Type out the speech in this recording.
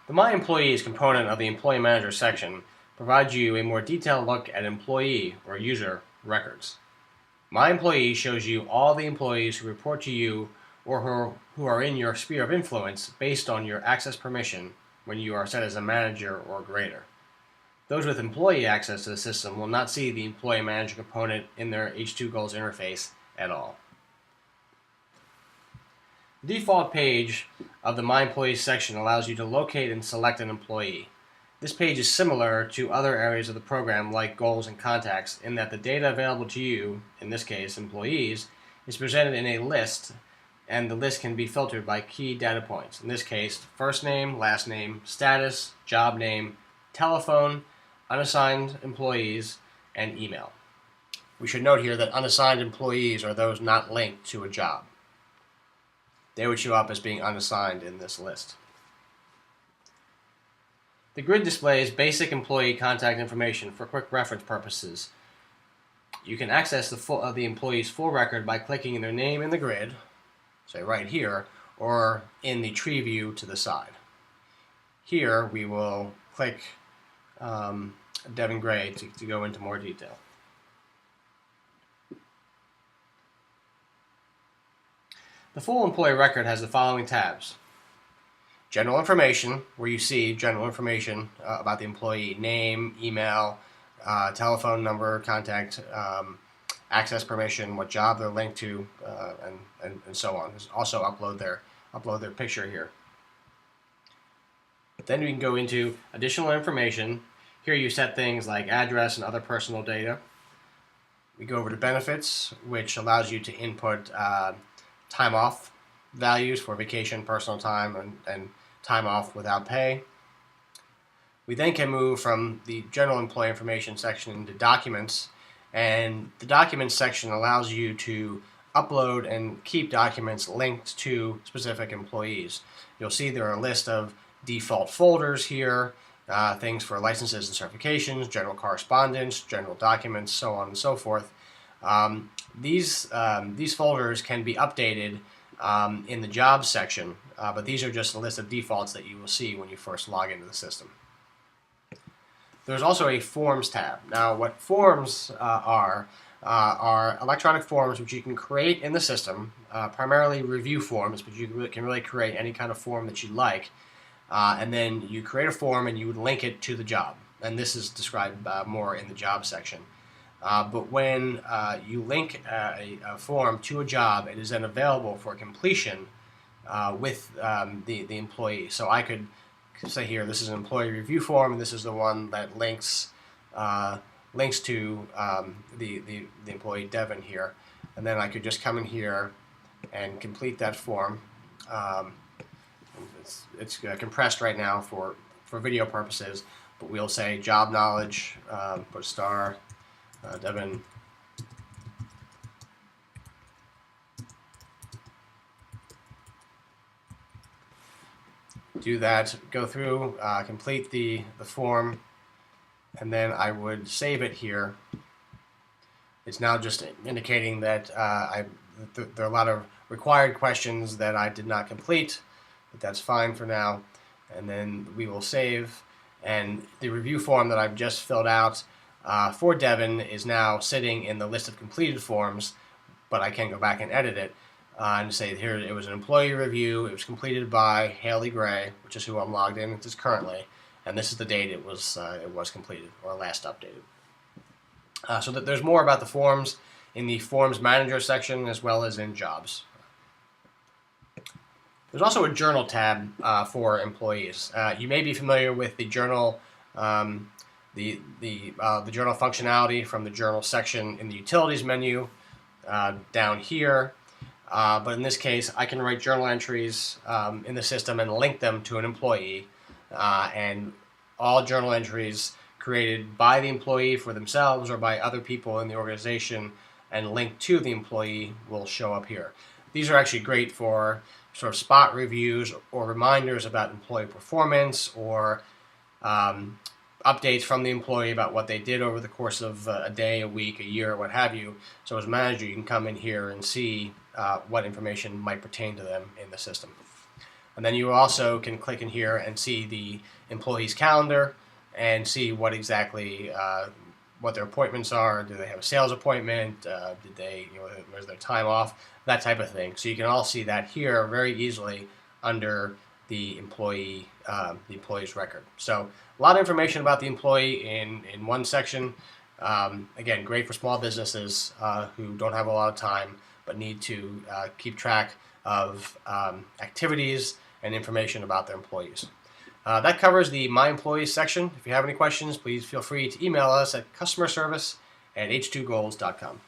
The My Employees component of the Employee Manager section provides you a more detailed look at employee or user records. My Employee shows you all the employees who report to you or who are in your sphere of influence based on your access permission when you are set as a manager or grader. Those with employee access to the system will not see the Employee Manager component in their H2 Goals interface at all. The default page of the My Employees section allows you to locate and select an employee. This page is similar to other areas of the program like goals and contacts in that the data available to you, in this case employees, is presented in a list, and the list can be filtered by key data points. In this case, first name, last name, status, job name, telephone, unassigned employees, and email. We should note here that unassigned employees are those not linked to a job. They would show up as being unassigned in this list. The grid displays basic employee contact information for quick reference purposes. You can access the employee's full record by clicking in their name in the grid, say right here, or in the tree view to the side. Here we will click Devin Gray to go into more detail. The full employee record has the following tabs. General information, where you see general information about the employee, name, email, telephone number, contact, access permission, what job they're linked to, and so on. There's also upload their picture here. Then we can go into additional information. Here you set things like address and other personal data. We go over to benefits, which allows you to input time off values for vacation, personal time, and time off without pay. We then can move from the general employee information section into documents, and the documents section allows you to upload and keep documents linked to specific employees. You'll see there are a list of default folders here, things for licenses and certifications, general correspondence, general documents, so on and so forth. These folders can be updated in the jobs section, but these are just a list of defaults that you will see when you first log into the system. There's also a Forms tab. Now, what forms are electronic forms which you can create in the system, primarily review forms, but you can really create any kind of form that you like. And then you create a form and you would link it to the job. And this is described more in the job section. But when you link a form to a job, it is then available for completion with the employee. So I could say here, this is an employee review form, and this is the one that links to the employee Devin here. And then I could just come in here and complete that form. It's compressed right now for video purposes, but we'll say job knowledge, put star, Devin. Do that, go through, complete the form, and then I would save it here. It's now just indicating that there are a lot of required questions that I did not complete, but that's fine for now. And then we will save, and the review form that I've just filled out for Devin is now sitting in the list of completed forms, but I can go back and edit it and say here it was an employee review. It was completed by Haley Gray, which is who I'm logged in with currently, and this is the date it was completed or last updated. So that there's more about the forms in the Forms Manager section as well as in Jobs. There's also a Journal tab for employees. You may be familiar with the Journal. The journal functionality from the journal section in the utilities menu down here. But in this case, I can write journal entries in the system and link them to an employee. And all journal entries created by the employee for themselves or by other people in the organization and linked to the employee will show up here. These are actually great for sort of spot reviews or reminders about employee performance or updates from the employee about what they did over the course of a day, a week, a year, what have you. So as a manager, you can come in here and see what information might pertain to them in the system. And then you also can click in here and see the employee's calendar and see what exactly what their appointments are. Do they have a sales appointment? Did they, where's their time off? That type of thing. So you can all see that here very easily under the employee's record. So a lot of information about the employee in one section. Again, great for small businesses who don't have a lot of time but need to keep track of activities and information about their employees. That covers the My Employees section. If you have any questions, please feel free to email us at customerservice@h2goals.com.